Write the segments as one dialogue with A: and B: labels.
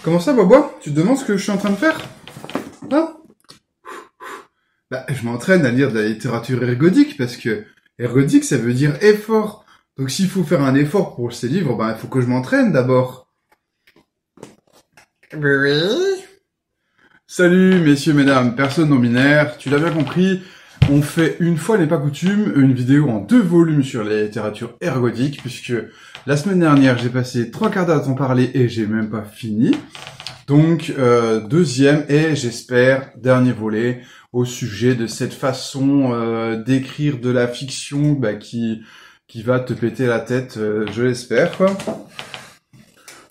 A: Comment ça, Bobo? Tu te demandes ce que je suis en train de faire? Hein? Bah, je m'entraîne à lire de la littérature ergodique parce que ergodique, ça veut dire effort. Donc s'il faut faire un effort pour ces livres, bah, il faut que je m'entraîne d'abord.
B: Oui.
A: Salut, messieurs, mesdames, personnes non binaires. Tu l'as bien compris, on fait une fois n'est pas coutume, une vidéo en 2 volumes sur la littérature ergodique, puisque la semaine dernière, j'ai passé 3 quarts d'heure à t'en parler et j'ai même pas fini. Donc, deuxième et j'espère dernier volet au sujet de cette façon d'écrire de la fiction qui va te péter la tête, je l'espère, quoi.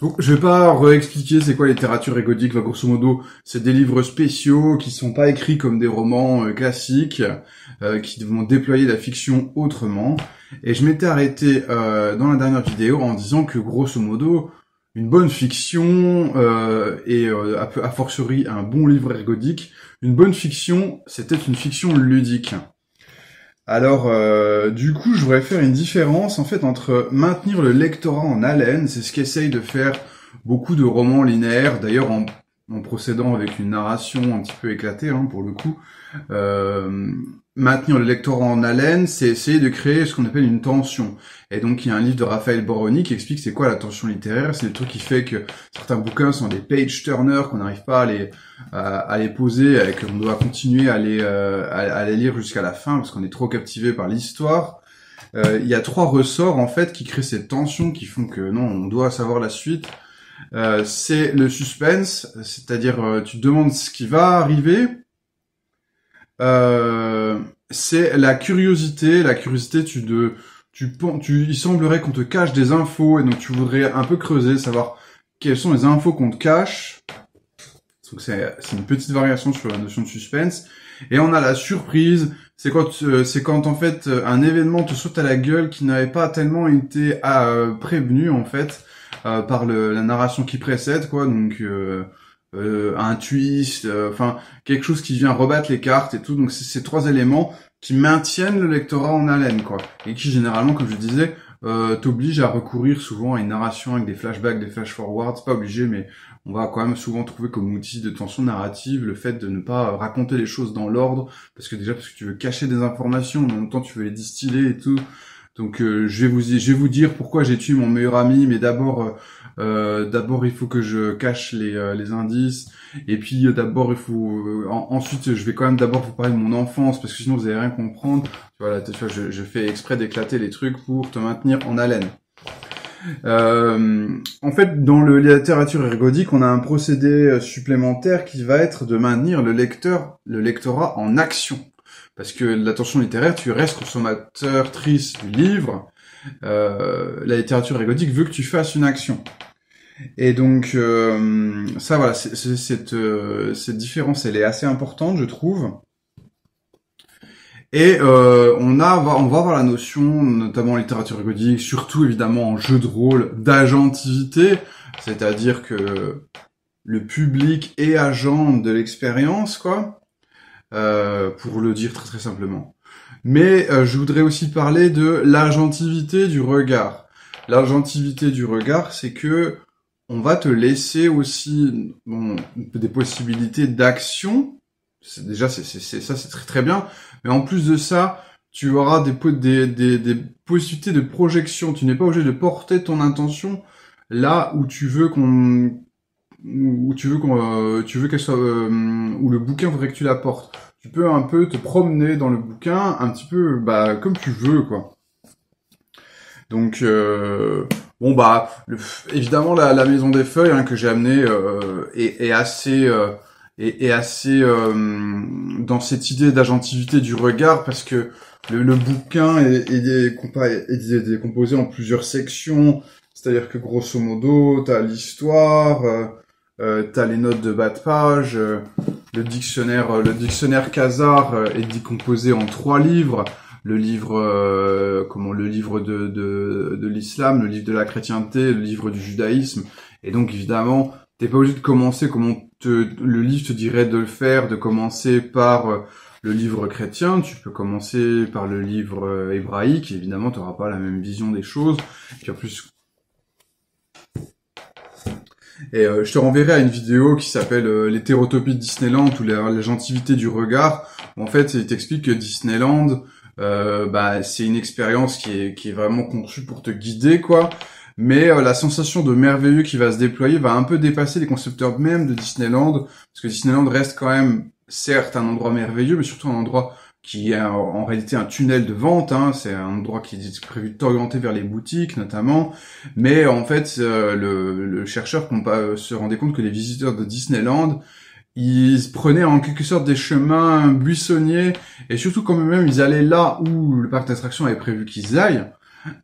A: Donc, je vais pas réexpliquer c'est quoi la littérature ergodique. Bah, grosso modo, c'est des livres spéciaux qui sont pas écrits comme des romans classiques, qui vont déployer la fiction autrement. Et je m'étais arrêté dans la dernière vidéo en disant que grosso modo, une bonne fiction et a fortiori un bon livre ergodique, une bonne fiction, c'était une fiction ludique. Alors, du coup, je voudrais faire une différence en fait entre maintenir le lectorat en haleine, c'est ce qu'essayent de faire beaucoup de romans linéaires, d'ailleurs en procédant avec une narration un petit peu éclatée, hein, pour le coup. Maintenir le lectorat en haleine, c'est essayer de créer ce qu'on appelle une tension. Et donc, il y a un livre de Raphaël Boroni qui explique c'est quoi la tension littéraire. C'est le truc qui fait que certains bouquins sont des page-turners, qu'on n'arrive pas à les poser, et qu'on doit continuer à les lire jusqu'à la fin, parce qu'on est trop captivé par l'histoire. Il y a 3 ressorts, en fait, qui créent cette tension, qui font que, non, on doit savoir la suite. C'est le suspense, c'est-à-dire, tu te demandes ce qui va arriver. C'est la curiosité. La curiosité, il semblerait qu'on te cache des infos et donc tu voudrais un peu creuser, savoir quelles sont les infos qu'on te cache. Donc c'est une petite variation sur la notion de suspense. Et on a la surprise. C'est quand en fait un événement te saute à la gueule qui n'avait pas tellement été prévenu en fait par la narration qui précède, quoi. Donc un twist, enfin quelque chose qui vient rebattre les cartes et tout. Donc c'est ces 3 éléments qui maintiennent le lectorat en haleine, quoi, et qui généralement, comme je disais, t'obligent à recourir souvent à une narration avec des flashbacks, des flash-forwards. C'est pas obligé, mais on va quand même souvent trouver comme outil de tension narrative le fait de ne pas raconter les choses dans l'ordre, parce que tu veux cacher des informations, mais en même temps tu veux les distiller et tout. Donc je vais vous dire pourquoi j'ai tué mon meilleur ami, mais d'abord il faut que je cache les indices, et puis d'abord il faut ensuite je vais quand même d'abord vous parler de mon enfance parce que sinon vous allez rien comprendre. Voilà, tu vois, je fais exprès d'éclater les trucs pour te maintenir en haleine. En fait, dans la littérature ergodique, on a un procédé supplémentaire qui va être de maintenir le lectorat en action. Parce que la tension littéraire, tu restes consommatrice du livre. La littérature ergodique veut que tu fasses une action. Et donc, ça, voilà, cette différence, elle est assez importante, je trouve. Et on va avoir la notion, notamment en littérature ergodique, surtout évidemment en jeu de rôle, d'agentivité, c'est-à-dire que le public est agent de l'expérience, quoi. Pour le dire très très simplement. Mais je voudrais aussi parler de l'agentivité du regard. L'agentivité du regard, c'est que on va te laisser aussi des possibilités d'action. C'est très très bien. Mais en plus de ça, tu auras des possibilités de projection. Tu n'es pas obligé de porter ton intention là où tu veux qu'elle soit, où le bouquin voudrait que tu la portes. Tu peux un peu te promener dans le bouquin, un petit peu, comme tu veux, quoi. Donc, évidemment, la Maison des Feuilles, hein, que j'ai amenée, est assez dans cette idée d'agentivité du regard, parce que le bouquin est décomposé en plusieurs sections. C'est-à-dire que grosso modo, t'as l'histoire, t'as les notes de bas de page, le dictionnaire Khazar est décomposé en 3 livres. Le livre de l'islam, le livre de la chrétienté, le livre du judaïsme. Et donc évidemment, t'es pas obligé de commencer le livre te dirait de le faire, de commencer par le livre chrétien. Tu peux commencer par le livre hébraïque. Évidemment, t'auras pas la même vision des choses. Et puis en plus, Et je te renverrai à une vidéo qui s'appelle l'hétérotopie de Disneyland ou la gentilité du regard. En fait, il t'explique que Disneyland, c'est une expérience qui est vraiment conçue pour te guider, quoi. Mais la sensation de merveilleux qui va se déployer va un peu dépasser les concepteurs même de Disneyland, parce que Disneyland reste quand même, certes, un endroit merveilleux, mais surtout un endroit qui est en réalité un tunnel de vente, hein. C'est un endroit qui est prévu de t'orienter vers les boutiques, notamment. Mais en fait, le chercheur se rendait compte que les visiteurs de Disneyland, ils prenaient en quelque sorte des chemins buissonniers, et surtout quand même ils allaient là où le parc d'attractions avait prévu qu'ils aillent,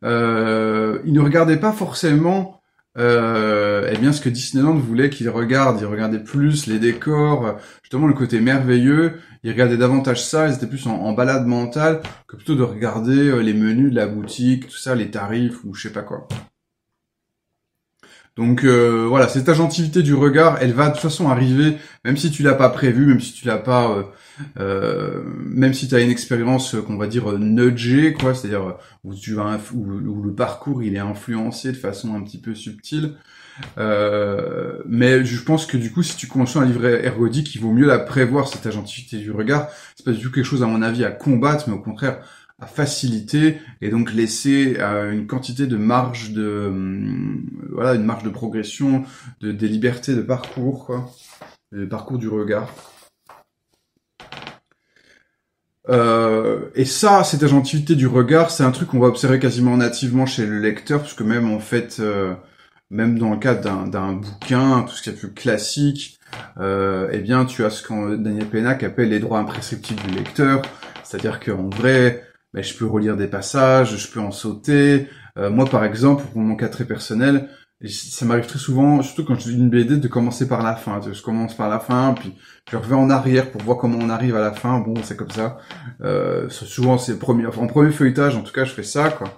A: ils ne regardaient pas forcément ce que Disneyland voulait qu'ils regardent. Ils regardaient plus les décors, justement le côté merveilleux. Ils regardaient davantage ça, ils étaient plus en balade mentale que plutôt de regarder les menus de la boutique, tout ça, les tarifs ou je sais pas quoi. Donc voilà, cette agentivité du regard, elle va de toute façon arriver, même si tu l'as pas prévu, même si tu l'as pas, même si tu as une expérience qu'on va dire nudgée, quoi, c'est-à-dire où où le parcours il est influencé de façon un petit peu subtile. Mais je pense que du coup, si tu conçois un livret ergodique, il vaut mieux la prévoir, cette agentivité du regard. C'est pas du tout quelque chose, à mon avis, à combattre, mais au contraire à faciliter et donc laisser une quantité de marge une marge de progression, des libertés de parcours, quoi, le parcours du regard. Et ça, cette agentivité du regard, c'est un truc qu'on va observer quasiment nativement chez le lecteur, puisque même en fait, même dans le cadre d'un bouquin, tout ce qui est plus classique, tu as ce qu'on Daniel Pennac appelle les droits imprescriptibles du lecteur, c'est-à-dire qu'en vrai, je peux relire des passages, je peux en sauter. Moi, par exemple, pour mon cas très personnel, ça m'arrive très souvent, surtout quand je lis une BD, de commencer par la fin. Je commence par la fin, puis je reviens en arrière pour voir comment on arrive à la fin. Bon, c'est comme ça. Souvent, c'est en premier feuilletage, en tout cas, je fais ça, quoi.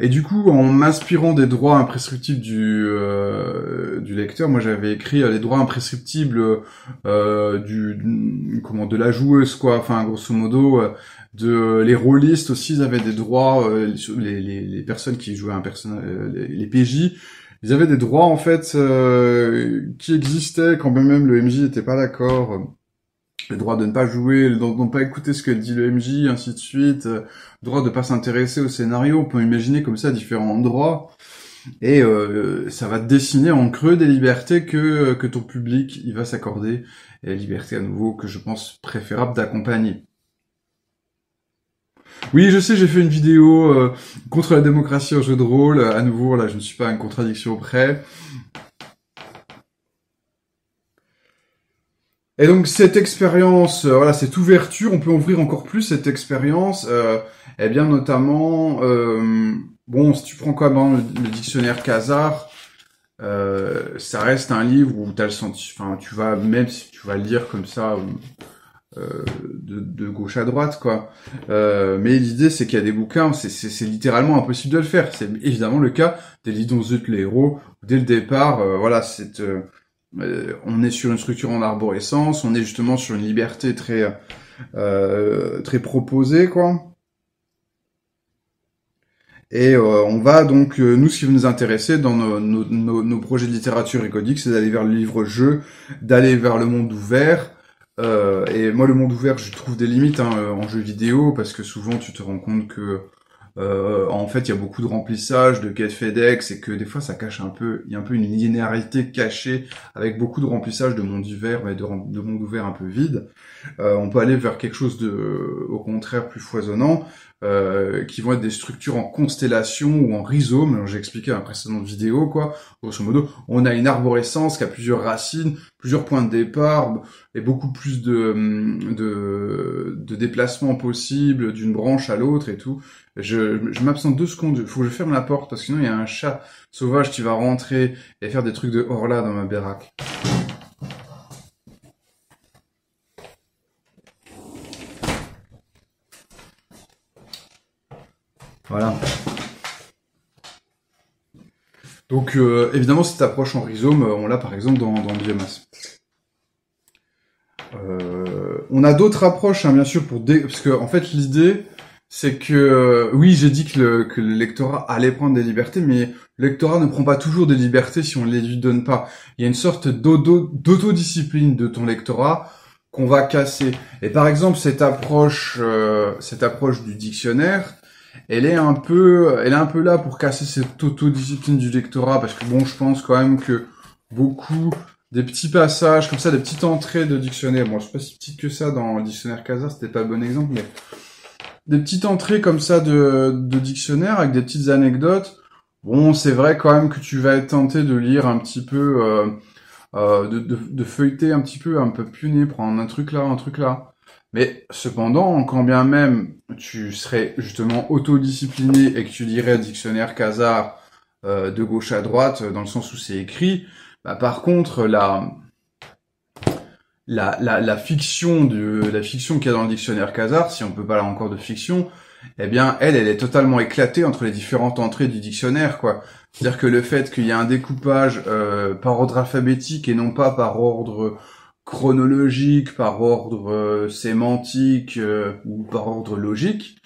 A: Et du coup, en m'inspirant des droits imprescriptibles du lecteur, moi j'avais écrit les droits imprescriptibles de la joueuse, quoi. Enfin, grosso modo, les rôlistes aussi, ils avaient des droits. Les personnes qui jouaient un personnage, les PJ, ils avaient des droits en fait qui existaient quand même le MJ n'était pas d'accord. Le droit de ne pas jouer, de ne pas écouter ce que dit le MJ, ainsi de suite, le droit de ne pas s'intéresser au scénario, on peut imaginer comme ça différents droits, et ça va dessiner en creux des libertés que ton public il va s'accorder, et la liberté à nouveau que je pense préférable d'accompagner. Oui, je sais, j'ai fait une vidéo contre la démocratie au jeu de rôle, à nouveau, là je ne suis pas à une contradiction près. Et donc cette expérience, cette ouverture, on peut ouvrir encore plus cette expérience, notamment, si tu prends quand même le dictionnaire Kazar, ça reste un livre où t'as le sentiment, tu vas, même si tu vas le lire comme ça, de gauche à droite, quoi. Mais l'idée, c'est qu'il y a des bouquins, c'est littéralement impossible de le faire. C'est évidemment le cas des Lidon Zut, les héros. Dès le départ, on est sur une structure en arborescence, on est justement sur une liberté très proposée, quoi. Et on va donc, nous, ce qui va nous intéresser dans nos projets de littérature écodique, c'est d'aller vers le livre-jeu, d'aller vers le monde ouvert. Et moi, le monde ouvert, je trouve des limites en jeu vidéo, parce que souvent, tu te rends compte que en fait, il y a beaucoup de remplissage, de quêtes FedEx, et que des fois, ça cache il y a un peu une linéarité cachée, avec beaucoup de remplissage de monde ouvert, mais de monde ouvert un peu vide. On peut aller vers quelque chose au contraire, plus foisonnant, qui vont être des structures en constellation ou en rhizome. Alors, j'ai expliqué dans la précédente vidéo, quoi. Grosso modo, on a une arborescence qui a plusieurs racines, plusieurs points de départ, et beaucoup plus de déplacements possibles d'une branche à l'autre et tout. Je m'absente 2 secondes, il faut que je ferme la porte, parce que sinon il y a un chat sauvage qui va rentrer et faire des trucs de horla dans ma baraque. Voilà. Donc évidemment cette approche en rhizome, on l'a par exemple dans Biomasse. On a d'autres approches, bien sûr, parce que en fait l'idée, c'est que oui, j'ai dit que le lectorat allait prendre des libertés, mais Le lectorat ne prend pas toujours des libertés si on ne les lui donne pas. Il y a une sorte d'autodiscipline de ton lectorat qu'on va casser. Et par exemple, cette approche du dictionnaire, elle est un peu là pour casser cette autodiscipline du lectorat, parce que bon, je pense quand même que beaucoup des petits passages comme ça, des petites entrées de dictionnaire. Bon, je suis pas si petite que ça dans le dictionnaire Casa, c'était pas le bon exemple, mais des petites entrées comme ça de dictionnaire avec des petites anecdotes. Bon, c'est vrai quand même que tu vas être tenté de lire un petit peu, de feuilleter un peu pionnier, prendre un truc là, un truc là. Mais cependant, quand bien même tu serais justement autodiscipliné et que tu lirais dictionnaire Casa de gauche à droite, dans le sens où c'est écrit, bah par contre la fiction qu'il y a dans le dictionnaire Casa, si on peut parler encore de fiction, eh bien elle est totalement éclatée entre les différentes entrées du dictionnaire, quoi. C'est-à-dire que le fait qu'il y a un découpage par ordre alphabétique et non pas par ordre chronologique, par ordre sémantique ou par ordre logique,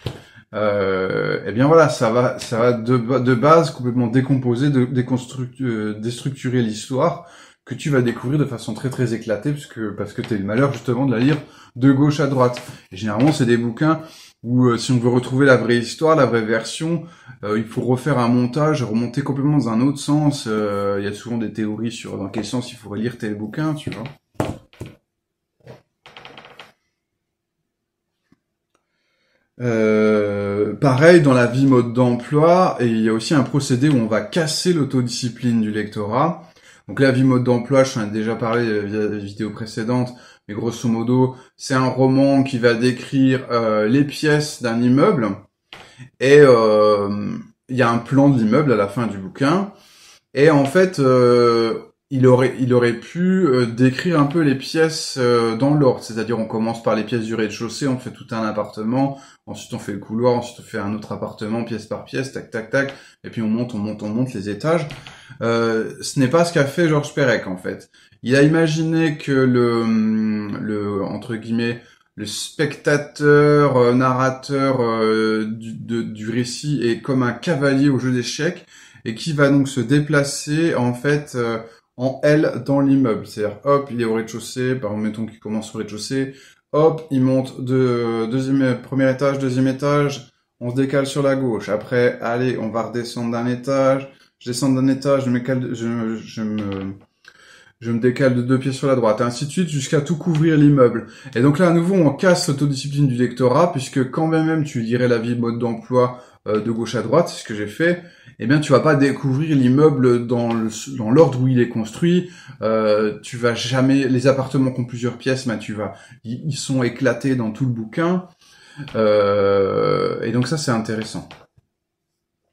A: eh bien voilà, ça va de base complètement décomposer, déstructurer l'histoire que tu vas découvrir de façon très très éclatée, parce que t'as eu le malheur justement de la lire de gauche à droite. Et généralement, c'est des bouquins où si on veut retrouver la vraie histoire, la vraie version, il faut refaire un montage, remonter complètement dans un autre sens. Il y a souvent des théories sur dans quel sens il faudrait lire tel bouquin, tu vois. Pareil, dans la vie mode d'emploi, et il y a aussi un procédé où on va casser l'autodiscipline du lectorat. Donc la vie mode d'emploi, je t'en ai déjà parlé via les vidéos précédentes, mais grosso modo, c'est un roman qui va décrire les pièces d'un immeuble, et il y a un plan de l'immeuble à la fin du bouquin, et en fait, il aurait pu décrire un peu les pièces dans l'ordre, c'est-à-dire on commence par les pièces du rez-de-chaussée, on fait tout un appartement, ensuite on fait le couloir, ensuite on fait un autre appartement, pièce par pièce, tac tac tac, et puis on monte les étages. Ce n'est pas ce qu'a fait Georges Perec en fait. Il a imaginé que le entre guillemets le spectateur narrateur du récit est comme un cavalier au jeu d'échecs et qui va donc se déplacer en fait en L dans l'immeuble. C'est-à-dire hop, il est au rez-de-chaussée, par exemple mettons qu'il commence au rez-de-chaussée, hop, il monte premier étage, deuxième étage, on se décale sur la gauche. Après, allez, on va redescendre d'un étage, je descends d'un étage, je me décale de 2 pieds sur la droite, et ainsi de suite, jusqu'à tout couvrir l'immeuble. Et donc là, à nouveau, on casse l'autodiscipline du lectorat, puisque quand même tu lirais la vie mode d'emploi de gauche à droite, c'est ce que j'ai fait, eh bien tu vas pas découvrir l'immeuble dans l'ordre où il est construit, tu vas jamais, les appartements qui ont plusieurs pièces, ben ils sont éclatés dans tout le bouquin, et donc ça c'est intéressant.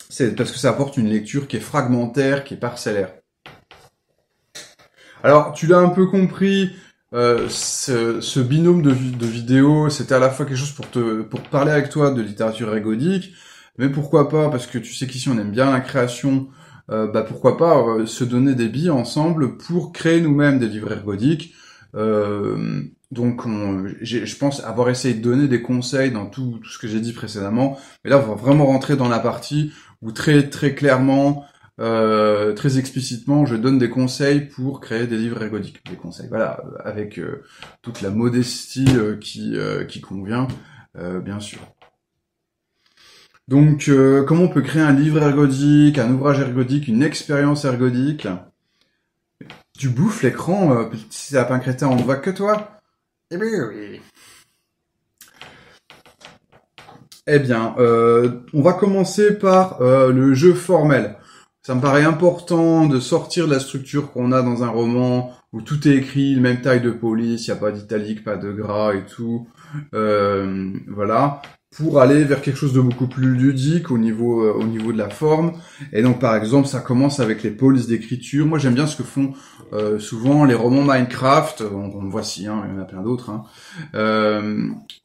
A: C'est parce que ça apporte une lecture qui est fragmentaire, qui est parcellaire. Alors, tu l'as un peu compris, ce binôme de vidéos, c'était à la fois quelque chose pour parler avec toi de littérature ergodique, mais pourquoi pas, parce que tu sais qu'ici on aime bien la création, pourquoi pas se donner des billes ensemble pour créer nous-mêmes des livres ergodiques. Donc, je pense avoir essayé de donner des conseils dans tout ce que j'ai dit précédemment, mais là on va vraiment rentrer dans la partie où très très clairement, très explicitement, je donne des conseils pour créer des livres ergodiques. Des conseils, voilà, avec toute la modestie qui convient, bien sûr. Donc, comment on peut créer un livre ergodique, un ouvrage ergodique, une expérience ergodique? Tu bouffes l'écran, petit lapin crétin, on ne voit que toi? Eh bien, oui. Eh bien, on va commencer par le jeu formel. Ça me paraît important de sortir de la structure qu'on a dans un roman où tout est écrit, la même taille de police, il n'y a pas d'italique, pas de gras et tout. Voilà. Pour aller vers quelque chose de beaucoup plus ludique au niveau de la forme. Et donc, par exemple, ça commence avec les polices d'écriture. Moi, j'aime bien ce que font souvent les romans Minecraft. En voici, hein, il y en a plein d'autres. Hein,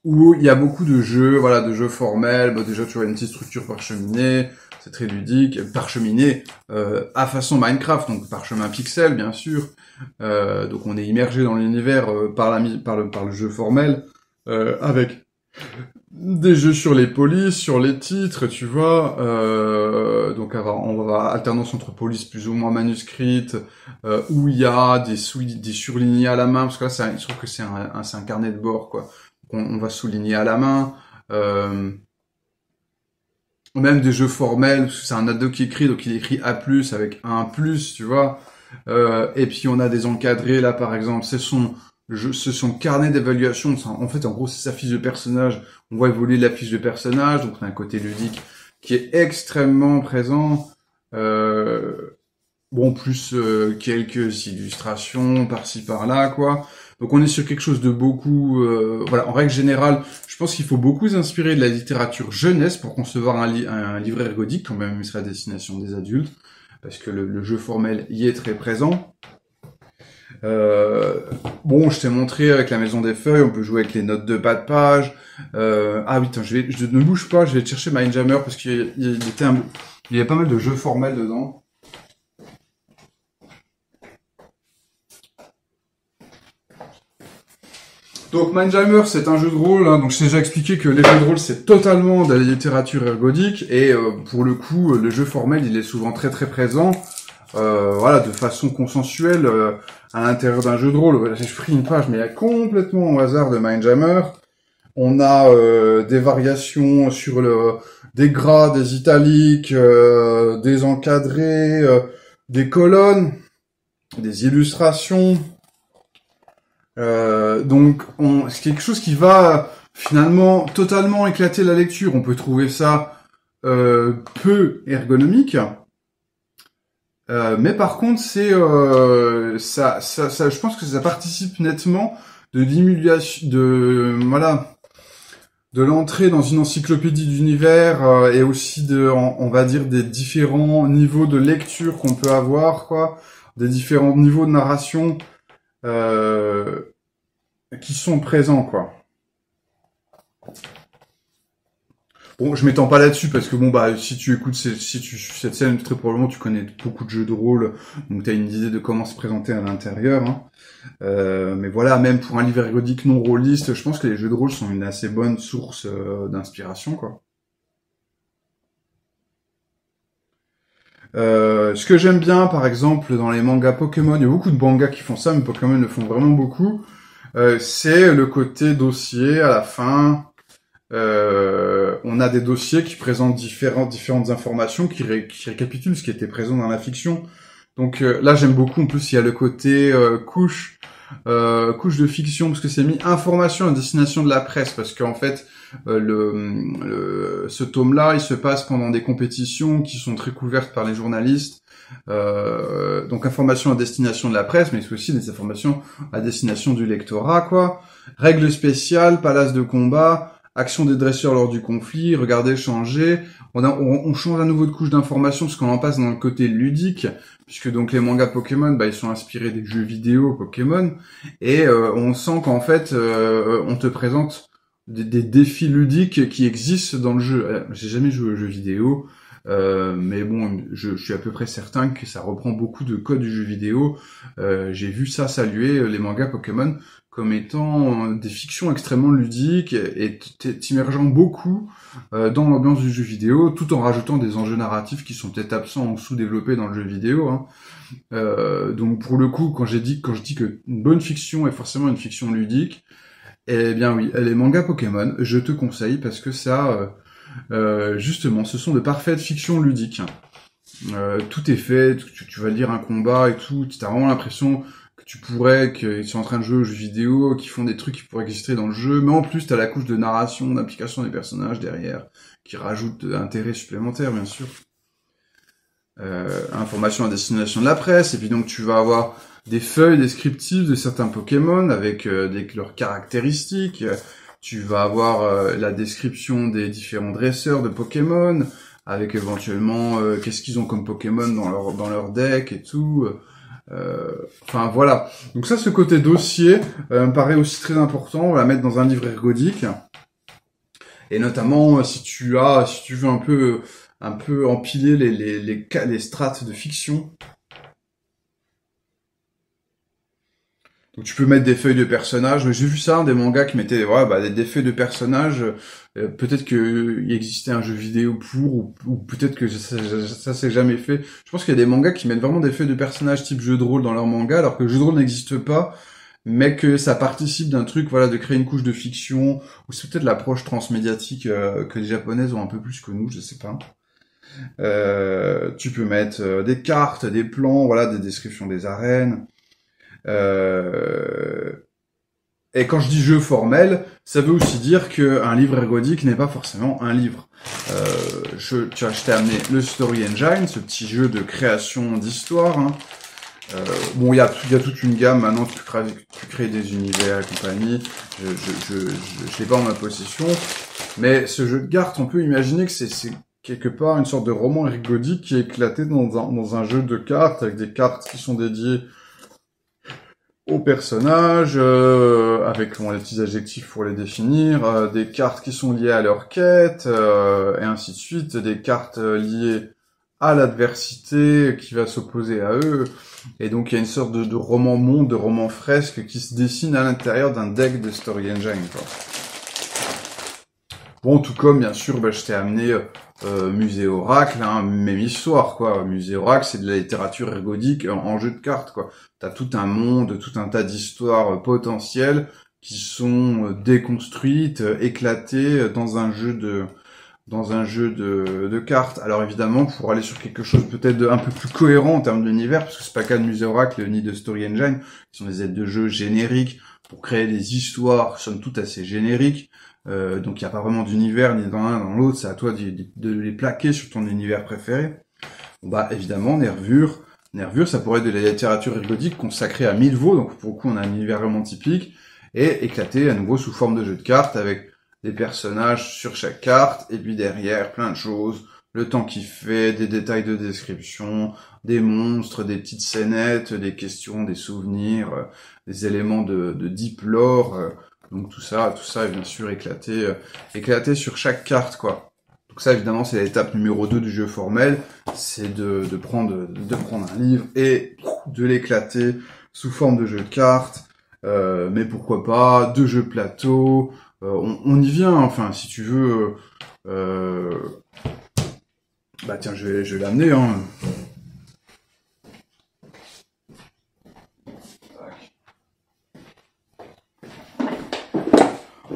A: où il y a beaucoup de jeux, voilà, de jeux formels. Bah, déjà, tu vois une petite structure parcheminée. C'est très ludique, parcheminé à façon Minecraft, donc parchemin pixel bien sûr. Donc on est immergé dans l'univers par le jeu formel avec des jeux sur les polices, sur les titres, tu vois. Donc on va alternance entre polices plus ou moins manuscrites, où il y a des surlignés à la main, parce que là, je trouve que c'est un carnet de bord, quoi. On va souligner à la main. Même des jeux formels, parce que c'est un ado qui écrit, donc il écrit A+, avec un plus, tu vois. Et puis on a des encadrés, là par exemple, c'est son carnet d'évaluation. En fait, en gros, c'est sa fiche de personnage. On voit évoluer la fiche de personnage, donc on a un côté ludique qui est extrêmement présent. Bon, plus quelques illustrations par-ci par-là, quoi. Donc on est sur quelque chose de beaucoup... voilà, en règle générale, je pense qu'il faut beaucoup s'inspirer de la littérature jeunesse pour concevoir un livre ergodique, quand même il sera à destination des adultes, parce que le jeu formel y est très présent. Bon, je t'ai montré avec la maison des feuilles, on peut jouer avec les notes de bas de page. Ah oui, attends, ne bouge pas, je vais te chercher Mindjammer, parce qu'il y a pas mal de jeux formels dedans. Donc Mindjammer, c'est un jeu de rôle, hein, donc je t'ai déjà expliqué que les jeux de rôle, c'est totalement de la littérature ergodique, et pour le coup, le jeu formel, il est souvent très très présent, voilà, de façon consensuelle, à l'intérieur d'un jeu de rôle. Voilà, j'ai pris une page, mais il y a complètement au hasard de Mindjammer. On a des variations sur des gras, des italiques, des encadrés, des colonnes, des illustrations. Donc, c'est quelque chose qui va finalement totalement éclater la lecture. On peut trouver ça peu ergonomique, mais par contre, je pense que ça participe nettement de dimulation, de l'entrée dans une encyclopédie d'univers et aussi on va dire des différents niveaux de lecture qu'on peut avoir, quoi, des différents niveaux de narration. Qui sont présents, quoi. Bon, je m'étends pas là-dessus parce que bon bah si tu écoutes cette scène, très probablement tu connais beaucoup de jeux de rôle, donc t'as une idée de comment se présenter à l'intérieur. Hein. Mais voilà, même pour un livre ergodique non rôliste, je pense que les jeux de rôle sont une assez bonne source d'inspiration, quoi. Ce que j'aime bien, par exemple, dans les mangas Pokémon, il y a beaucoup de mangas qui font ça, mais Pokémon le font vraiment beaucoup. C'est le côté dossier à la fin. On a des dossiers qui présentent différentes informations, qui récapitulent ce qui était présent dans la fiction. Donc là, j'aime beaucoup. En plus, il y a le côté couche de fiction, parce que c'est mis information à destination de la presse, parce qu'en fait, ce tome-là, il se passe pendant des compétitions qui sont très couvertes par les journalistes. Donc information à destination de la presse, mais c'est aussi des informations à destination du lectorat, quoi. Règles spéciales, palace de combat, action des dresseurs lors du conflit, regardez changer. On change à nouveau de couche d'information parce qu'on en passe dans le côté ludique, puisque donc les mangas Pokémon, bah ils sont inspirés des jeux vidéo Pokémon, et on sent qu'en fait on te présente des défis ludiques qui existent dans le jeu. J'ai jamais joué aux jeux vidéo. Mais bon, je suis à peu près certain que ça reprend beaucoup de codes du jeu vidéo. J'ai vu ça saluer les mangas Pokémon comme étant des fictions extrêmement ludiques et t'immergeant beaucoup dans l'ambiance du jeu vidéo, tout en rajoutant des enjeux narratifs qui sont peut-être absents ou sous-développés dans le jeu vidéo. Hein. Donc pour le coup, quand je dis que une bonne fiction est forcément une fiction ludique, eh bien oui, les mangas Pokémon, je te conseille parce que ça... justement, ce sont de parfaites fictions ludiques. Tout est fait, tu vas lire un combat et tout, tu as vraiment l'impression que qu'ils sont en train de jouer aux jeux vidéo, qu'ils font des trucs qui pourraient exister dans le jeu, mais en plus t'as la couche de narration, d'implication des personnages derrière, qui rajoute de l'intérêt supplémentaire, bien sûr. Information à destination de la presse, et puis donc tu vas avoir des feuilles descriptives de certains Pokémon avec leurs caractéristiques. Tu vas avoir la description des différents dresseurs de Pokémon, avec éventuellement qu'est-ce qu'ils ont comme Pokémon dans leur deck et tout. Enfin voilà. Donc ça, ce côté dossier me paraît aussi très important. On va la mettre dans un livre ergodique. Et notamment si tu veux un peu empiler les strates de fiction. Donc tu peux mettre des feuilles de personnages. J'ai vu ça, des mangas qui mettaient des feuilles de personnages. Peut-être qu'il existait un jeu vidéo ou peut-être que ça s'est jamais fait. Je pense qu'il y a des mangas qui mettent vraiment des feuilles de personnages type jeu de rôle dans leur manga, alors que le jeu de rôle n'existe pas, mais que ça participe d'un truc, voilà, de créer une couche de fiction, ou c'est peut-être l'approche transmédiatique que les japonaises ont un peu plus que nous, je sais pas. Tu peux mettre des cartes, des plans, voilà, des descriptions des arènes. Et quand je dis jeu formel, ça veut aussi dire qu'un livre ergodique n'est pas forcément un livre. Je t'ai amené le Story Engine, ce petit jeu de création d'histoire. Hein. Bon, il y a toute une gamme maintenant, tu crées des univers et compagnie. Je l'ai pas en ma possession, mais ce jeu de cartes, on peut imaginer que c'est quelque part une sorte de roman ergodique qui est éclaté dans un jeu de cartes avec des cartes qui sont dédiées aux personnages, avec des petits adjectifs pour les définir, des cartes qui sont liées à leur quête, et ainsi de suite, des cartes liées à l'adversité qui va s'opposer à eux, et donc il y a une sorte de roman monde, de roman fresque qui se dessine à l'intérieur d'un deck de Story Engine, quoi. Bon, tout comme, bien sûr, je t'ai amené Musée Oracle, hein, même histoire, quoi. Musée Oracle, c'est de la littérature ergodique en jeu de cartes, quoi. T'as tout un monde, tout un tas d'histoires potentielles qui sont déconstruites, éclatées dans un jeu de cartes. Alors évidemment, pour aller sur quelque chose peut-être un peu plus cohérent en termes d'univers, parce que c'est pas le cas de Musée Oracle ni de Story Engine, qui sont des aides de jeu génériques pour créer des histoires, somme toute assez génériques. Donc il n'y a pas vraiment d'univers ni dans l'un ni dans l'autre, c'est à toi de les plaquer sur ton univers préféré. Bon, évidemment, Nervure, ça pourrait être de la littérature ergodique consacrée à Milvaux, donc pour le coup on a un univers vraiment typique, et éclaté à nouveau sous forme de jeu de cartes avec des personnages sur chaque carte, et puis derrière plein de choses, le temps qu'il fait, des détails de description, des monstres, des petites scénettes, des questions, des souvenirs, des éléments de deep lore, donc tout ça est bien sûr éclaté sur chaque carte, quoi. Donc ça, évidemment, c'est l'étape numéro 2 du jeu formel, c'est de prendre un livre et de l'éclater sous forme de jeu de cartes, mais pourquoi pas, de jeux plateau, on y vient, enfin, si tu veux, tiens, je vais l'amener, hein.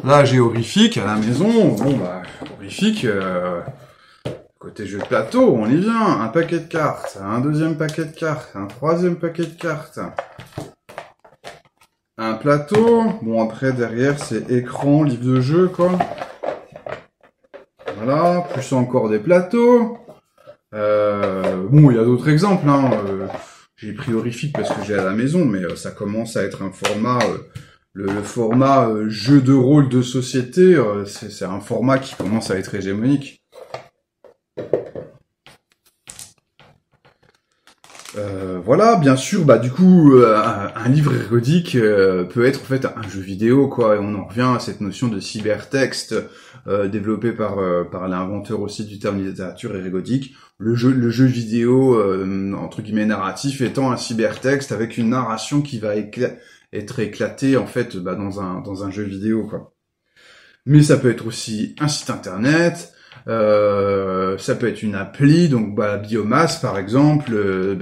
A: Là, j'ai Horrifique à la maison. Bon, Horrifique, côté jeu de plateau, on y vient. Un paquet de cartes, un deuxième paquet de cartes, un troisième paquet de cartes. Un plateau. Bon, après, derrière, c'est écran, livre de jeu, quoi. Voilà, plus encore des plateaux. Bon, il y a d'autres exemples, hein. J'ai pris Horrifique parce que j'ai à la maison, mais ça commence à être un format... Le format jeu de rôle de société, c'est un format qui commence à être hégémonique. Voilà, bien sûr, du coup, un livre ergodique peut être en fait un jeu vidéo, quoi. Et on en revient à cette notion de cybertexte développée par l'inventeur aussi du terme littérature ergodique. Le jeu vidéo entre guillemets narratif étant un cybertexte avec une narration qui va être éclaté en fait dans un jeu vidéo, quoi. Mais ça peut être aussi un site internet, ça peut être une appli, donc Biomasse par exemple,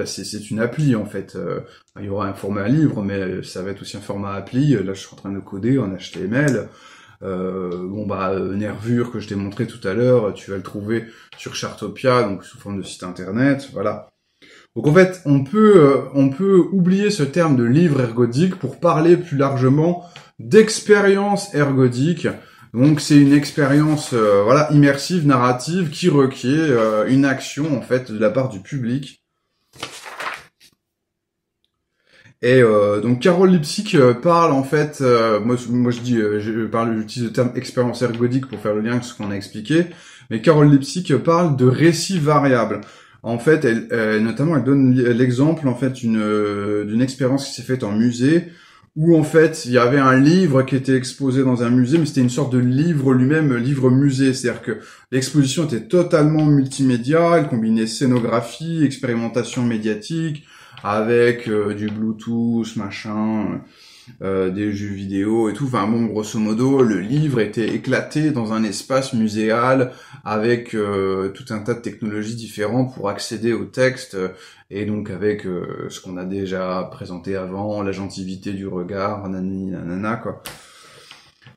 A: c'est une appli en fait. Il y aura un format livre, mais ça va être aussi un format appli. Là je suis en train de coder en HTML. Nervure que je t'ai montré tout à l'heure, tu vas le trouver sur Chartopia, donc sous forme de site internet, voilà. Donc en fait, on peut oublier ce terme de livre ergodique pour parler plus largement d'expérience ergodique. Donc c'est une expérience immersive, narrative, qui requiert une action en fait de la part du public. Et donc Carole Lipsick parle en fait, j'utilise le terme expérience ergodique pour faire le lien avec ce qu'on a expliqué, mais Carole Lipsick parle de récits variables. En fait, elle donne l'exemple en fait d'une expérience qui s'est faite en musée, où en fait il y avait un livre qui était exposé dans un musée, mais c'était une sorte de livre lui-même, livre musée, c'est-à-dire que l'exposition était totalement multimédia, elle combinait scénographie, expérimentation médiatique, avec du Bluetooth, machin. des jeux vidéo et tout. Enfin bon, grosso modo, le livre était éclaté dans un espace muséal avec tout un tas de technologies différentes pour accéder au texte, et donc avec ce qu'on a déjà présenté avant, l'agentivité du regard, nanani nanana quoi.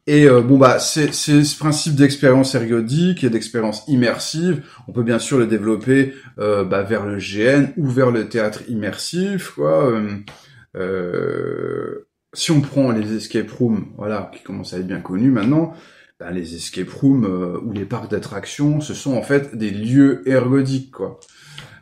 A: Et bon bah c'est ce principe d'expérience ergodique et d'expérience immersive. On peut bien sûr le développer vers le GN ou vers le théâtre immersif quoi. Si on prend les escape rooms, voilà, qui commencent à être bien connus maintenant, ben les escape rooms ou les parcs d'attractions, ce sont en fait des lieux ergodiques quoi.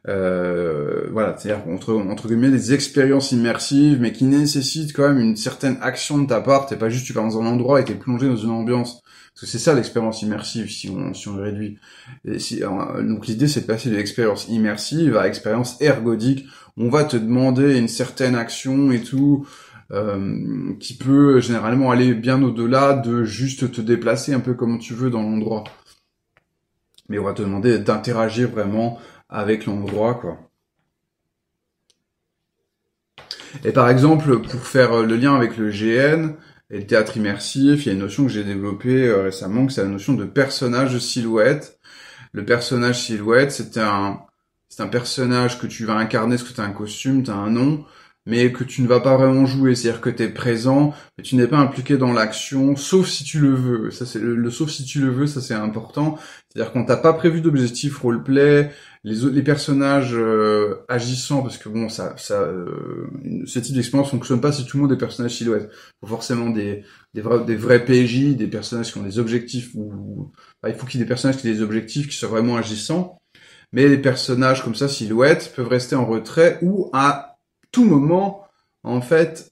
A: Voilà, c'est-à-dire entre guillemets des expériences immersives, mais qui nécessitent quand même une certaine action de ta part. T'es pas juste tu vas dans un endroit et t'es plongé dans une ambiance. Parce que c'est ça l'expérience immersive si on le réduit. Donc l'idée c'est de passer de l'expérience immersive à l'expérience ergodique. On va te demander une certaine action et tout, qui peut généralement aller bien au-delà de juste te déplacer un peu comme tu veux dans l'endroit. Mais on va te demander d'interagir vraiment avec l'endroit, quoi. Et par exemple, pour faire le lien avec le GN et le théâtre immersif, il y a une notion que j'ai développée récemment, que c'est la notion de personnage silhouette. Le personnage silhouette, c'est un personnage que tu vas incarner, parce que tu as un costume, tu as un nom, mais que tu ne vas pas vraiment jouer. C'est-à-dire que tu es présent, mais tu n'es pas impliqué dans l'action, sauf si tu le veux. Ça, c'est le sauf si tu le veux, ça c'est important. C'est-à-dire qu'on t'a pas prévu d'objectif roleplay, les personnages agissants, parce que bon, ce type d'expérience fonctionne pas si tout le monde est personnage silhouette. Il faut forcément des vrais PJ, des personnages qui ont des objectifs, il faut qu'il y ait des personnages qui aient des objectifs qui soient vraiment agissants. Mais les personnages comme ça, silhouettes, peuvent rester en retrait ou à tout moment, en fait,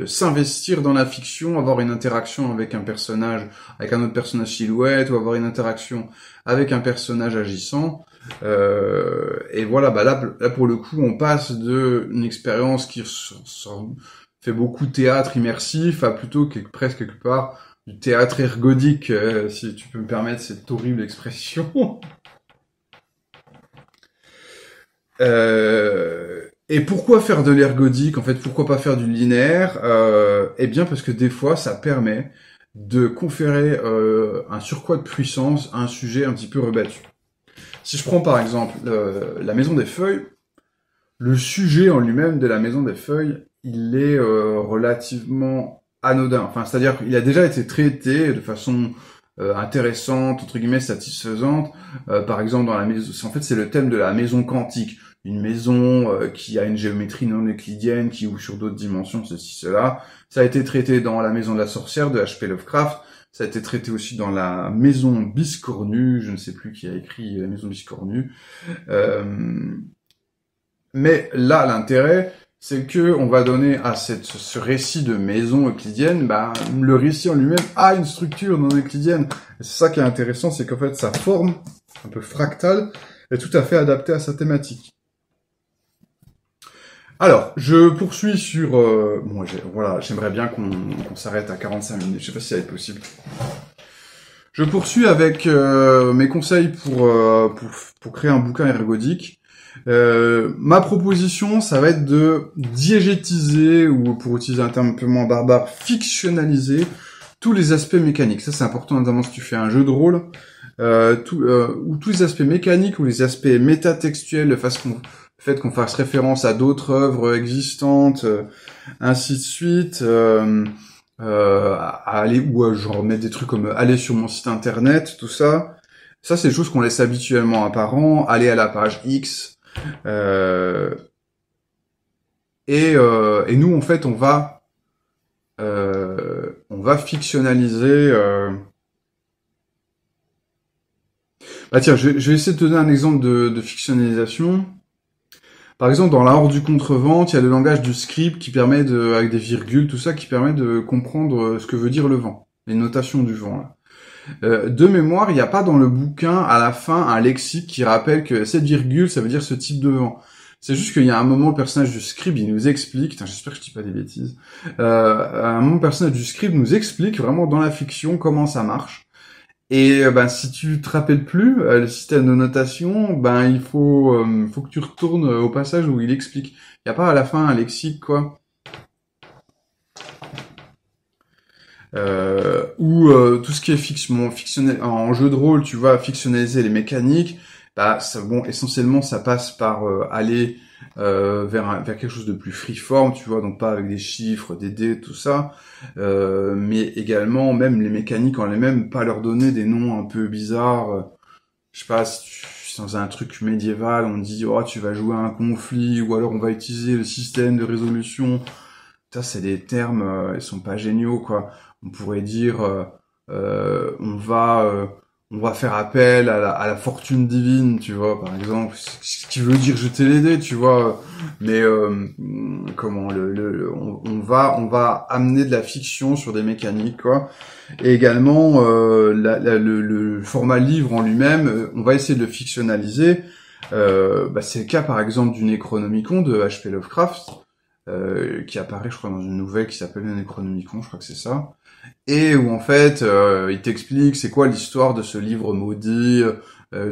A: s'investir dans la fiction, avoir une interaction avec un personnage, avec un autre personnage silhouette, ou avoir une interaction avec un personnage agissant. Et voilà, là pour le coup, on passe de une expérience qui fait beaucoup de théâtre immersif à plutôt presque quelque part du théâtre ergodique, si tu peux me permettre cette horrible expression. Et pourquoi faire de l'ergodique? En fait, pourquoi pas faire du linéaire? Eh bien, parce que des fois, ça permet de conférer un surcroît de puissance à un sujet un petit peu rebattu. Si je prends par exemple la Maison des Feuilles, le sujet en lui-même de la Maison des Feuilles, il est relativement anodin. Enfin, c'est-à-dire qu'il a déjà été traité de façon intéressante, entre guillemets, satisfaisante. Par exemple, dans la maison, en fait, c'est le thème de la maison quantique. Une maison qui a une géométrie non euclidienne, qui ouvre sur d'autres dimensions, ceci, cela. Ça a été traité dans La Maison de la Sorcière de H.P. Lovecraft. Ça a été traité aussi dans La Maison Biscornue. Je ne sais plus qui a écrit La Maison Biscornue. Mais là, l'intérêt, c'est que on va donner à ce récit de maison euclidienne, le récit en lui-même a une structure non euclidienne. Et c'est ça qui est intéressant, c'est qu'en fait, sa forme, un peu fractale, est tout à fait adaptée à sa thématique. Alors, je poursuis sur... j'aimerais bien qu'on s'arrête à 45 minutes, je sais pas si ça va être possible. Je poursuis avec mes conseils pour créer un bouquin ergodique. Ma proposition, ça va être de diégétiser, ou pour utiliser un terme un peu moins barbare, fictionnaliser tous les aspects mécaniques. Ça, c'est important, notamment si tu fais un jeu de rôle, où tous les aspects mécaniques ou les aspects métatextuels, le fait qu'on fasse référence à d'autres œuvres existantes, ainsi de suite, à aller, ou genre mettre des trucs comme aller sur mon site internet, tout ça. Ça, c'est des choses qu'on laisse habituellement apparent, aller à la page X, et nous, en fait, on va fictionnaliser. Tiens, je vais essayer de te donner un exemple de fictionnalisation. Par exemple, dans La Horde du Contrevente, il y a le langage du script qui permet avec des virgules, tout ça, qui permet de comprendre ce que veut dire le vent, les notations du vent, là. De mémoire, il n'y a pas dans le bouquin, à la fin, un lexique qui rappelle que cette virgule, ça veut dire ce type de vent. C'est juste qu'il y a un moment, le personnage du scribe, il nous explique, j'espère que je dis pas des bêtises, à un moment, le personnage du scribe nous explique vraiment dans la fiction comment ça marche. Et si tu te rappelles plus le système de notation, il faut que tu retournes au passage où il explique. Il n'y a pas à la fin un lexique, quoi. ou tout ce qui est fiction, en jeu de rôle, tu vois, fictionnaliser les mécaniques, bah ça, bon, essentiellement ça passe par aller vers quelque chose de plus freeform, tu vois, donc pas avec des chiffres, des dés, tout ça, mais également même les mécaniques en elles-mêmes, pas leur donner des noms un peu bizarres. Je sais pas, si tu, dans un truc médiéval, on dit oh tu vas jouer à un conflit, ou alors on va utiliser le système de résolution. Ça, c'est des termes, ils sont pas géniaux, quoi. On pourrait dire, on va faire appel à la fortune divine, tu vois, par exemple, ce qui veut dire jeter les dés, tu vois. Mais comment on va amener de la fiction sur des mécaniques, quoi. Et également, le format livre en lui-même, on va essayer de le fictionnaliser. C'est le cas, par exemple, du Necronomicon de H.P. Lovecraft. Qui apparaît, je crois, dans une nouvelle qui s'appelle le Necronomicon, je crois que c'est ça, et où en fait, il t'explique c'est quoi l'histoire de ce livre maudit,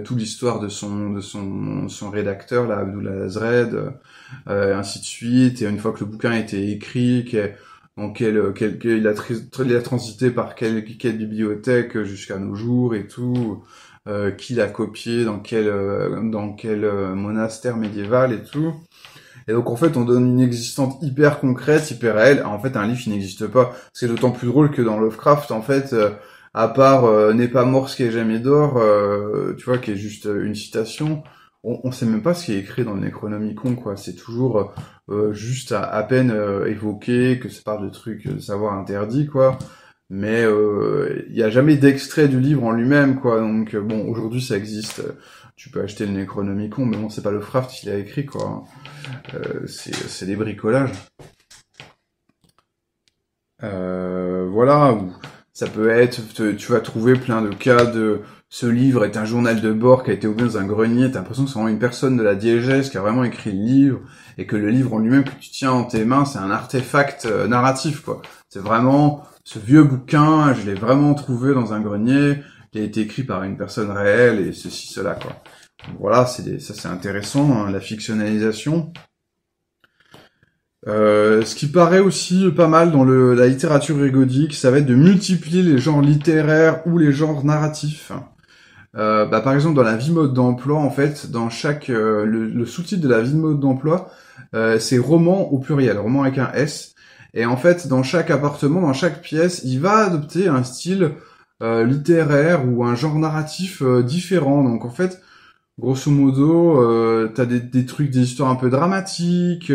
A: toute l'histoire de son rédacteur, là, Abdullah Azred, ainsi de suite, et une fois que le bouquin a été écrit, il a transité par quelle bibliothèque jusqu'à nos jours et tout, qui l'a copié, dans quel monastère médiéval et tout. Et donc en fait, on donne une existence hyper concrète, hyper réelle. En fait, un livre qui n'existe pas. C'est d'autant plus drôle que dans Lovecraft, en fait, à part n'est pas mort ce qui est jamais d'or, tu vois, qui est juste une citation, on sait même pas ce qui est écrit dans le Necronomicon, quoi. C'est toujours juste à peine évoqué, que ça parle de trucs de savoir interdit, quoi. Mais il y a jamais d'extrait du livre en lui-même, quoi. Donc bon, aujourd'hui ça existe. Tu peux acheter le Necronomicon, mais bon, c'est pas Lovecraft qui l'a écrit, quoi. C'est des bricolages. Voilà, ça peut être, tu vas trouver plein de cas de ce livre est un journal de bord qui a été ouvert dans un grenier, t'as l'impression que c'est vraiment une personne de la diégèse qui a vraiment écrit le livre, et que le livre en lui-même que tu tiens en tes mains, c'est un artefact narratif, quoi. C'est vraiment ce vieux bouquin, je l'ai vraiment trouvé dans un grenier, qui a été écrit par une personne réelle, et ceci, cela, quoi. Voilà, ça c'est intéressant, hein, la fictionnalisation. Ce qui paraît aussi pas mal dans la littérature érgodique, ça va être de multiplier les genres littéraires ou les genres narratifs. Par exemple, dans la vie mode d'emploi, en fait, dans chaque le sous-titre de la vie mode d'emploi, c'est roman au pluriel, roman avec un S. Et en fait, dans chaque appartement, dans chaque pièce, il va adopter un style littéraire ou un genre narratif différent. Donc en fait, grosso modo, t'as des trucs, des histoires un peu dramatiques,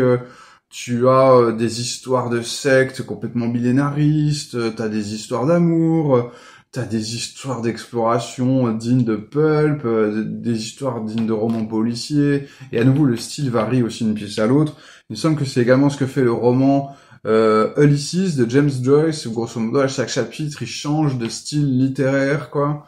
A: tu as des histoires de sectes complètement millénaristes, t'as des histoires d'amour, t'as des histoires d'exploration dignes de pulp, des histoires dignes de romans policiers, et à nouveau le style varie aussi d'une pièce à l'autre. Il me semble que c'est également ce que fait le roman Ulysses de James Joyce, où grosso modo à chaque chapitre il change de style littéraire, quoi.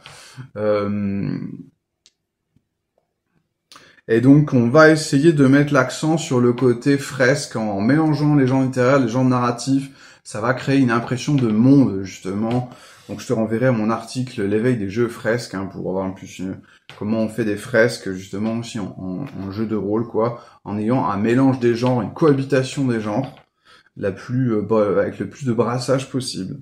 A: Et donc, on va essayer de mettre l'accent sur le côté fresque en mélangeant les genres littéraires, les genres narratifs. Ça va créer une impression de monde, justement. Donc, je te renverrai mon article L'éveil des jeux fresques, hein, pour avoir un plus comment on fait des fresques, justement, aussi en jeu de rôle, quoi, en ayant un mélange des genres, une cohabitation des genres, avec le plus de brassage possible.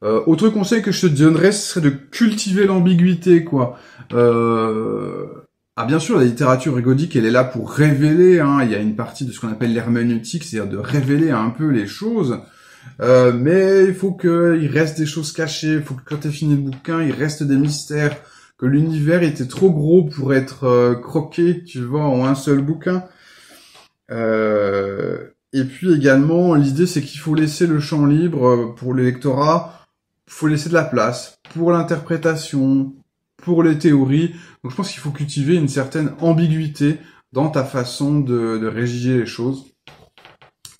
A: Autre conseil que je te donnerais, ce serait de cultiver l'ambiguïté, quoi. Bien sûr, la littérature érgodique, elle est là pour révéler, hein. Il y a une partie de ce qu'on appelle l'herméneutique, c'est-à-dire de révéler un peu les choses. Mais il faut qu'il reste des choses cachées. Il faut que quand t'aies fini le bouquin, il reste des mystères. Que l'univers était trop gros pour être croqué, tu vois, en un seul bouquin. Et puis également, l'idée, c'est qu'il faut laisser le champ libre pour le lectorat. Faut laisser de la place pour l'interprétation, pour les théories. Donc je pense qu'il faut cultiver une certaine ambiguïté dans ta façon de rédiger les choses.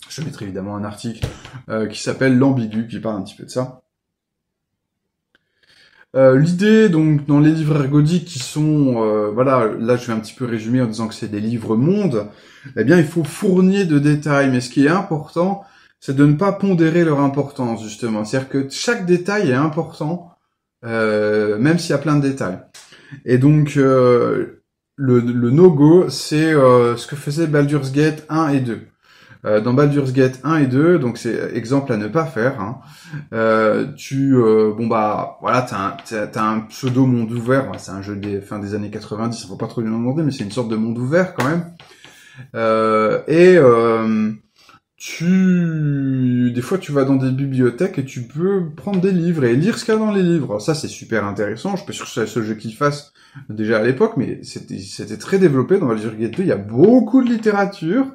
A: Je mettrai évidemment un article qui s'appelle L'ambigu, qui parle un petit peu de ça. L'idée, donc, dans les livres ergodiques qui sont, là je vais un petit peu résumer en disant que c'est des livres mondes, eh bien il faut fournir de détails, mais ce qui est important, c'est de ne pas pondérer leur importance, justement. C'est-à-dire que chaque détail est important, même s'il y a plein de détails. Et donc, le no-go, c'est ce que faisait Baldur's Gate 1 et 2. Dans Baldur's Gate 1 et 2, donc c'est exemple à ne pas faire, hein. Bon bah voilà, t'as un pseudo monde ouvert, c'est un jeu des fin des années 90, faut pas trop lui demander, mais c'est une sorte de monde ouvert quand même. Des fois tu vas dans des bibliothèques et tu peux prendre des livres et lire ce qu'il y a dans les livres. Ça c'est super intéressant, je suis pas sûr que c'est le seul jeu qu'il fasse déjà à l'époque, mais c'était très développé dans Baldur's Gate 2, il y a beaucoup de littérature,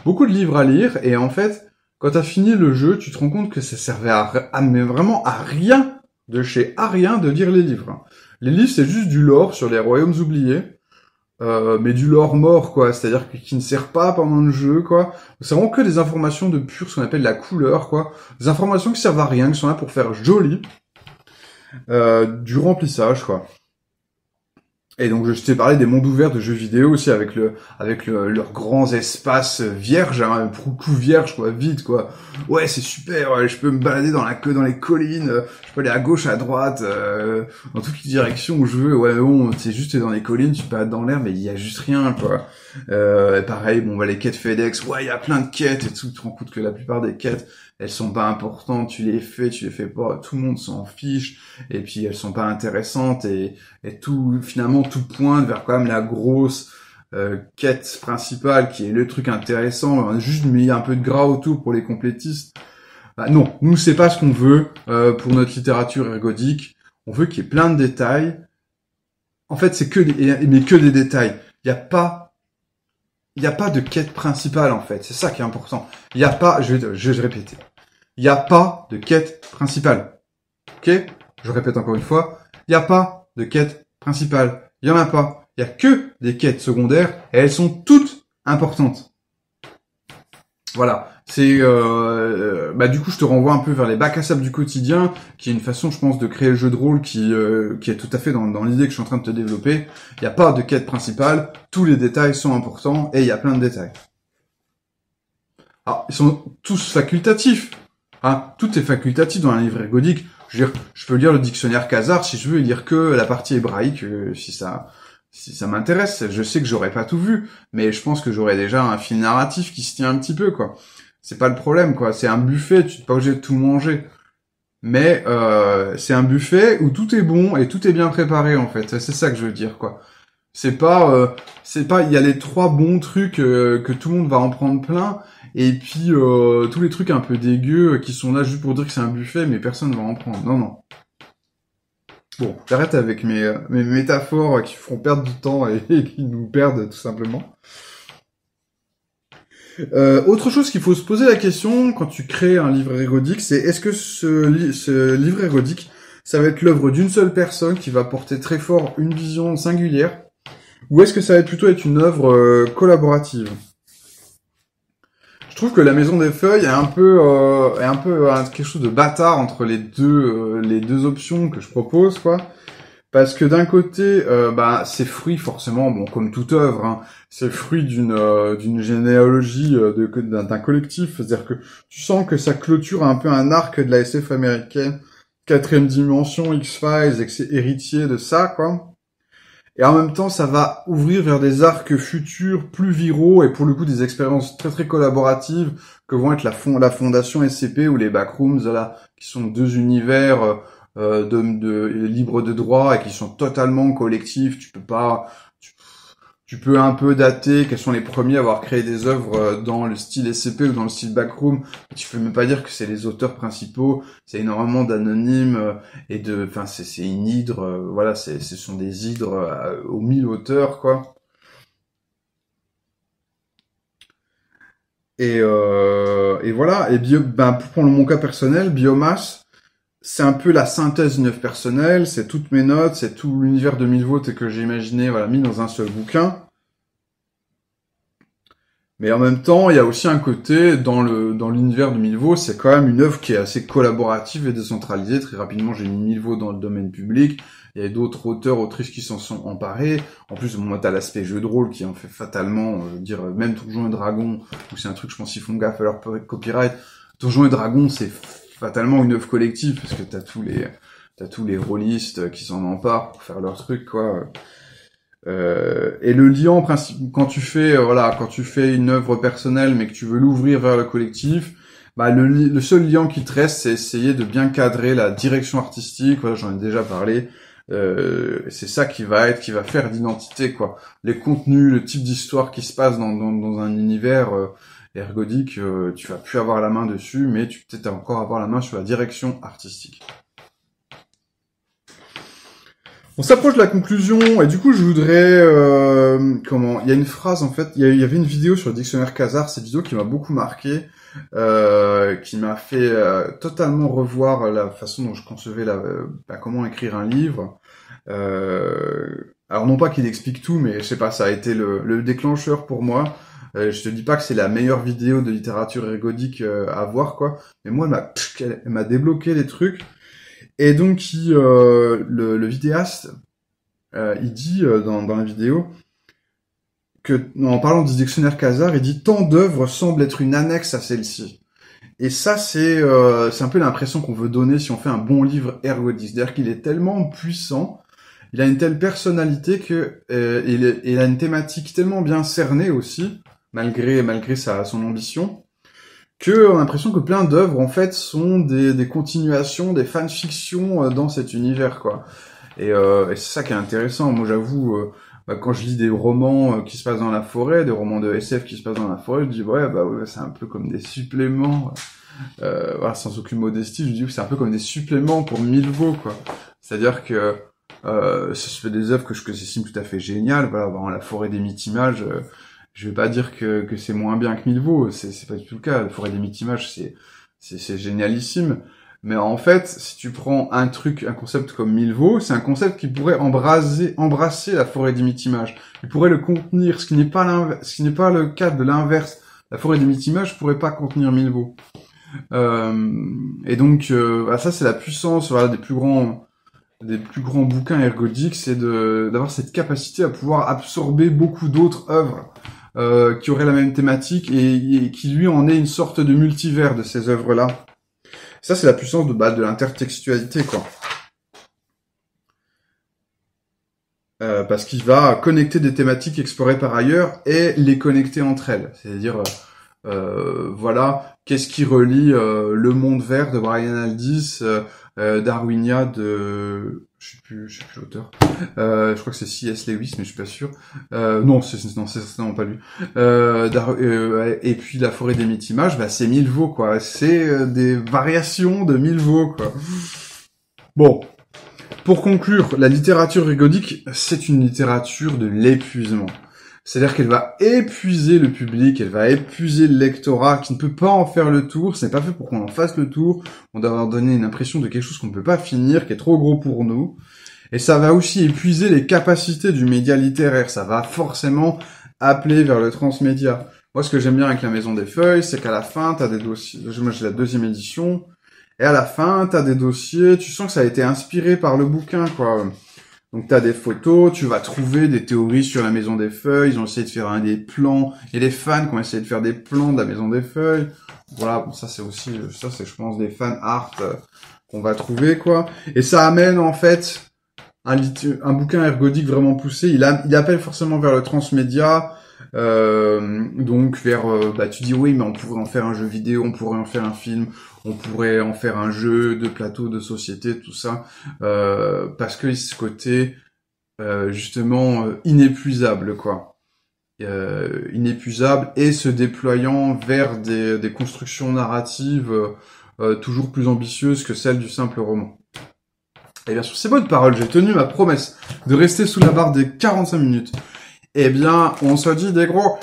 A: beaucoup de livres à lire, et en fait, quand t'as fini le jeu, tu te rends compte que ça servait mais vraiment à rien de chez à rien de lire les livres. Les livres c'est juste du lore sur les royaumes oubliés. Mais du lore mort, quoi, c'est-à-dire qui ne sert pas pendant le jeu, quoi. C'est vraiment que des informations de pure, ce qu'on appelle la couleur, quoi. Des informations qui servent à rien, qui sont là pour faire joli, du remplissage, quoi. Et donc je t'ai parlé des mondes ouverts de jeux vidéo aussi avec leurs grands espaces vierges, hein, beaucoup vierges, quoi, vide, quoi. Ouais, c'est super, ouais, je peux me balader dans les collines, je peux aller à gauche, à droite, dans toutes les directions où je veux. Ouais, bon, c'est juste dans les collines, tu peux être dans l'air, mais il y a juste rien, quoi. Et pareil, bon, bah les quêtes FedEx, ouais, il y a plein de quêtes et tout. Tu te rends compte que la plupart des quêtes, elles sont pas importantes. Tu les fais pas, tout le monde s'en fiche. Et puis elles sont pas intéressantes et tout, finalement, tout pointe vers quand même la grosse quête principale qui est le truc intéressant. On a juste mis un peu de gras autour pour les complétistes. Bah, non, nous c'est pas ce qu'on veut pour notre littérature ergodique. On veut qu'il y ait plein de détails. En fait, c'est que des détails. Il y a pas de quête principale en fait. C'est ça qui est important. Il y a pas, je vais répéter. Il y a pas de quête principale. Ok? Je répète encore une fois. Il y a pas de quête principale. Il y en a pas. Il y a que des quêtes secondaires et elles sont toutes importantes. Voilà. C'est du coup je te renvoie un peu vers les bacs à sable du quotidien, qui est une façon, je pense, de créer le jeu de rôle qui est tout à fait dans l'idée que je suis en train de te développer. Il n'y a pas de quête principale, tous les détails sont importants et il y a plein de détails. Alors, ils sont tous facultatifs. Hein, tout est facultatif dans un livre ergodique. Je veux dire, je peux lire le dictionnaire Khazar si je veux et lire que la partie hébraïque si ça m'intéresse. Je sais que j'aurais pas tout vu, mais je pense que j'aurais déjà un fil narratif qui se tient un petit peu, quoi. C'est pas le problème, quoi. C'est un buffet, tu n'es pas obligé de tout manger. Mais c'est un buffet où tout est bon et tout est bien préparé, en fait. C'est ça que je veux dire, quoi. C'est pas, il y a les 3 bons trucs que tout le monde va en prendre plein, et puis tous les trucs un peu dégueux qui sont là juste pour dire que c'est un buffet, mais personne va en prendre. Non, non. Bon, j'arrête avec mes métaphores qui font perdre du temps et qui nous perdent tout simplement. Autre chose qu'il faut se poser la question quand tu crées un livre ergodique, c'est est-ce que ce livre ergodique, ça va être l'œuvre d'une seule personne qui va porter très fort une vision singulière, ou est-ce que ça va plutôt être une œuvre collaborative? Je trouve que la Maison des Feuilles est un peu quelque chose de bâtard entre les deux options que je propose, quoi. Parce que d'un côté, c'est fruit forcément, bon, comme toute œuvre, hein, c'est fruit d'une généalogie d'un collectif. C'est-à-dire que tu sens que ça clôture un peu un arc de la SF américaine, 4e dimension, X-Files, et que c'est héritier de ça, quoi. Et en même temps, ça va ouvrir vers des arcs futurs plus viraux et pour le coup des expériences très très collaboratives que vont être la fondation SCP ou les Backrooms, là, qui sont 2 univers libres de droit et qui sont totalement collectifs. Tu peux un peu dater quels sont les premiers à avoir créé des œuvres dans le style SCP ou dans le style Backroom. Tu peux même pas dire que c'est les auteurs principaux. C'est énormément d'anonymes c'est une hydre. Voilà, ce sont des hydres aux 1000 auteurs, quoi. Et voilà. Et pour prendre mon cas personnel, Biomasse, c'est un peu la synthèse d'une œuvre personnelle. C'est toutes mes notes, c'est tout l'univers de 1000 volts que j'ai imaginé, voilà, mis dans un seul bouquin. Mais en même temps, il y a aussi un côté, dans l'univers de Milvaux, c'est quand même une œuvre qui est assez collaborative et décentralisée. Très rapidement, j'ai mis Milvaux dans le domaine public. Il y a d'autres auteurs, autrices qui s'en sont emparés. En plus, moi, t'as l'aspect jeu de rôle qui en fait fatalement, même Donjons et Dragons, où c'est un truc, je pense, ils font gaffe à leur copyright. Donjons et Dragons, c'est fatalement une œuvre collective, parce que t'as tous les rôlistes qui s'en emparent pour faire leur truc, quoi. Et le lien principe, quand tu fais quand tu fais une œuvre personnelle mais que tu veux l'ouvrir vers le collectif, bah le seul lien qui te reste, c'est essayer de bien cadrer la direction artistique. Voilà, j'en ai déjà parlé. C'est ça qui va faire l'identité, quoi. Les contenus, le type d'histoire qui se passe dans un univers ergodique, tu vas plus avoir la main dessus, mais tu peux peut-être encore avoir la main sur la direction artistique. On s'approche de la conclusion, et du coup, je voudrais... il y a une phrase, en fait, il y avait une vidéo sur le dictionnaire Kazar, cette vidéo qui m'a beaucoup marqué, qui m'a fait totalement revoir la façon dont je concevais comment écrire un livre. Alors non pas qu'il explique tout, mais je sais pas, ça a été le déclencheur pour moi. Je te dis pas que c'est la meilleure vidéo de littérature ergodique à voir, quoi, mais moi, elle m'a débloqué des trucs. Et donc, le vidéaste, il dit dans la vidéo que, en parlant du dictionnaire Kazar, il dit « Tant d'œuvres semblent être une annexe à celle-ci ». Et ça, c'est un peu l'impression qu'on veut donner si on fait un bon livre ergodique. C'est-à-dire qu'il est tellement puissant, il a une telle personnalité que il a une thématique tellement bien cernée aussi, malgré son ambition, que on a l'impression que plein d'œuvres en fait sont des continuations, des fanfictions dans cet univers, quoi. Et c'est ça qui est intéressant. Moi, j'avoue, quand je lis des romans qui se passent dans la forêt, des romans de SF qui se passent dans la forêt, je dis ouais, c'est un peu comme des suppléments. Voilà, sans aucune modestie, je dis que c'est un peu comme des suppléments pour Milvaux, quoi. C'est-à-dire que ça fait des œuvres que j'estime tout à fait géniales. Voilà, dans La forêt des mythes-images. Je vais pas dire que c'est moins bien que Milvaux, c'est pas du tout le cas. La forêt des mythes-images, c'est génialissime. Mais en fait, si tu prends un concept comme Milvaux, c'est un concept qui pourrait embrasser la forêt des mythes-images. Il pourrait le contenir, ce qui n'est pas le cas de l'inverse. La forêt des mythes-images pourrait pas contenir Milvaux. Et donc, ça c'est la puissance, voilà, des plus grands bouquins ergodiques, c'est d'avoir cette capacité à pouvoir absorber beaucoup d'autres œuvres qui auraient la même thématique et qui lui en est une sorte de multivers de ces œuvres-là. Ça, c'est la puissance de l'intertextualité, quoi. Parce qu'il va connecter des thématiques explorées par ailleurs et les connecter entre elles. C'est-à-dire, voilà, qu'est-ce qui relie Le Monde Vert de Brian Aldiss, Darwinia de... Je sais plus l'auteur. Je crois que c'est C.S. Lewis, mais je suis pas sûr. Non, c'est certainement pas lui. Et puis La forêt des mythes-images, c'est Milvaux, quoi. C'est des variations de Milvaux, quoi. Bon. Pour conclure, la littérature ergodique, c'est une littérature de l'épuisement. C'est-à-dire qu'elle va épuiser le public, elle va épuiser le lectorat qui ne peut pas en faire le tour. C'est pas fait pour qu'on en fasse le tour. On doit avoir donné une impression de quelque chose qu'on ne peut pas finir, qui est trop gros pour nous. Et ça va aussi épuiser les capacités du média littéraire. Ça va forcément appeler vers le transmédia. Moi, ce que j'aime bien avec la Maison des Feuilles, c'est qu'à la fin, t'as des dossiers. Moi, j'ai la 2e édition. Et à la fin, t'as des dossiers. Tu sens que ça a été inspiré par le bouquin, quoi. Donc t'as des photos, tu vas trouver des théories sur la Maison des Feuilles, ils ont essayé de faire des plans, et les fans qui ont essayé de faire des plans de la Maison des Feuilles. Voilà, bon, ça c'est je pense des fan art qu'on va trouver, quoi. Et ça amène en fait un bouquin ergodique vraiment poussé, il appelle forcément vers le transmédia, donc vers, tu dis oui, mais on pourrait en faire un jeu vidéo, on pourrait en faire un film, on pourrait en faire un jeu de plateau, de société, tout ça, parce que ce côté justement inépuisable, quoi, inépuisable et se déployant vers des constructions narratives toujours plus ambitieuses que celles du simple roman. Et bien sur ces bonnes paroles, j'ai tenu ma promesse de rester sous la barre des 45 minutes. Eh bien, on se dit des gros...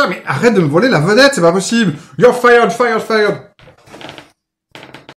A: Mais arrête de me voler la vedette, c'est pas possible. You're fired, fired, fired.